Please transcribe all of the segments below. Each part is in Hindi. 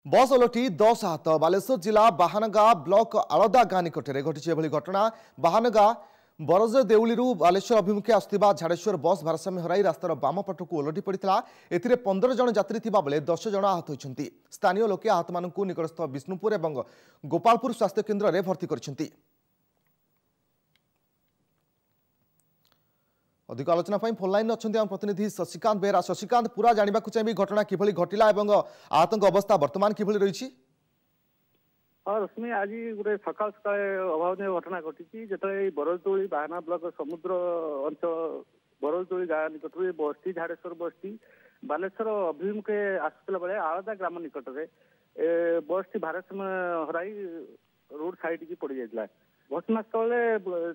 बस ओलटी 10 आहत बालेश्वर जिला बाहानगा ब्लॉक आलदा गाँ निकटने घटी घटना। बाहानगा बरज देउली बालेश्वर अभिमुखे आसुवा झाड़ेश्वर बस भारसाम्य हराई रास्तार बाम पटक ओलटि पड़ा। ए 15 जन यात्री थिबा बेले 10 जन आहत होइछन्ति। स्थानीय लोके आहत मानकु निकटस्थ विष्णुपुर एवं गोपालपुर स्वास्थ्य केन्द्र में भर्ती करछन्ति। अधिक आलोचना फोन लाइन अच्छा प्रतिनिधि शशिकांत बेहरा। शशिकांत, पूरा जानवा चाहिए घटना किभली घटिला और आहतों अवस्था वर्तमान किभली रही? हाँ रश्मि, आज गोटे सकाल सकाल अभावन घटना घटी जो बरजदोली बाहाना ब्लॉक समुद्र अंचल बरजदोली गाँ निकट बसटी झाड़ेश्वर बसटी बालेश्वर अभिमुखे आसुला बेले आलदा ग्राम निकट में बसटी भारसाम्य हराई रोड साइड की पड़ जाता। घटनास्थल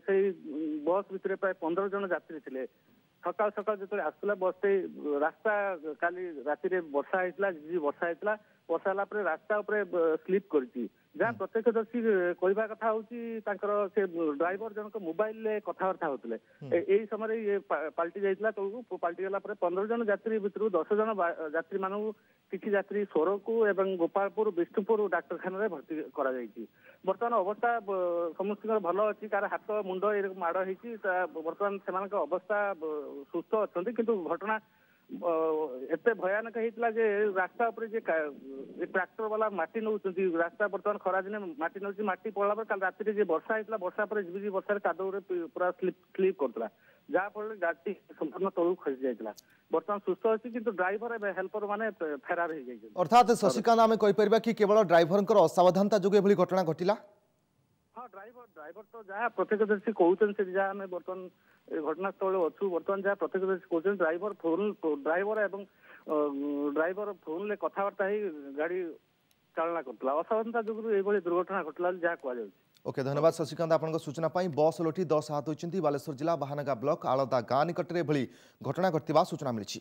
से बस भितर प्राय 15 जन यात्री थे। सकाल सकाल जो आसला बस रास्ता काली राति वर्षा होता वर्षा होता वर्षा है रास्ता स्लीप कर जहाँ प्रत्यक्षदर्शी कहवा कथा हूँ से ड्राइवर जनक मोबाइल कथबार्ता होते यही समय ये पलटि जाता तौक पलटि गला 15 जन यात्री भितर 10 जन यात्री मानू किसी यात्री सोर को एवं गोपालपुर विष्णुपुर डाक्तखाना भर्ती करा बर्तमान अवस्था समस्त भल अच्छी कार हाथ मुंड माड़ होती बर्तमान से अवस्था सुस्थ अच्छा किंतु घटना एत भयानक होता जे रास्ता ट्रैक्टर वाला माटी नौ रास्ता बर्तमान खरा दिन माटी नौ माटी पड़ा पर राति वर्षा होता वर्षा पर झिझि वर्षा कादव पूरा स्लीप करता जहाँफल गाड़ी संपूर्ण तलू खसी जाता। बर्तमान सुस्थ अच्छी किंतु ड्राइवर हेल्पर माने फेरार हो जाए। अर्थात शशिकांत आम कहीपर कि केवल ड्राइवर असावधानता जो एभली घटना घटिला? हाँ ड्राइवर तो जहाँ प्रत्यक्षदर्शी कहते जहाँ आम बर्तमान घटनास्थल अच्छु बर्तमान जहाँ प्रत्यक्षदर्शी कहते ड्राइवर एवं ड्राइवर फोन ले कथबार्ता ही गाड़ी चालना करता असावधानता जो ये दुर्घटना घटला जहाँ कह। ओके, धन्यवाद शशिकांत आपन सूचना पाई। बस ओलटी 10 आहत होइछन्ति। बालेश्वर जिला बाहानगा ब्लॉक आलदा गाँ निकटने एभली घटना घटिबा सूचना मिली।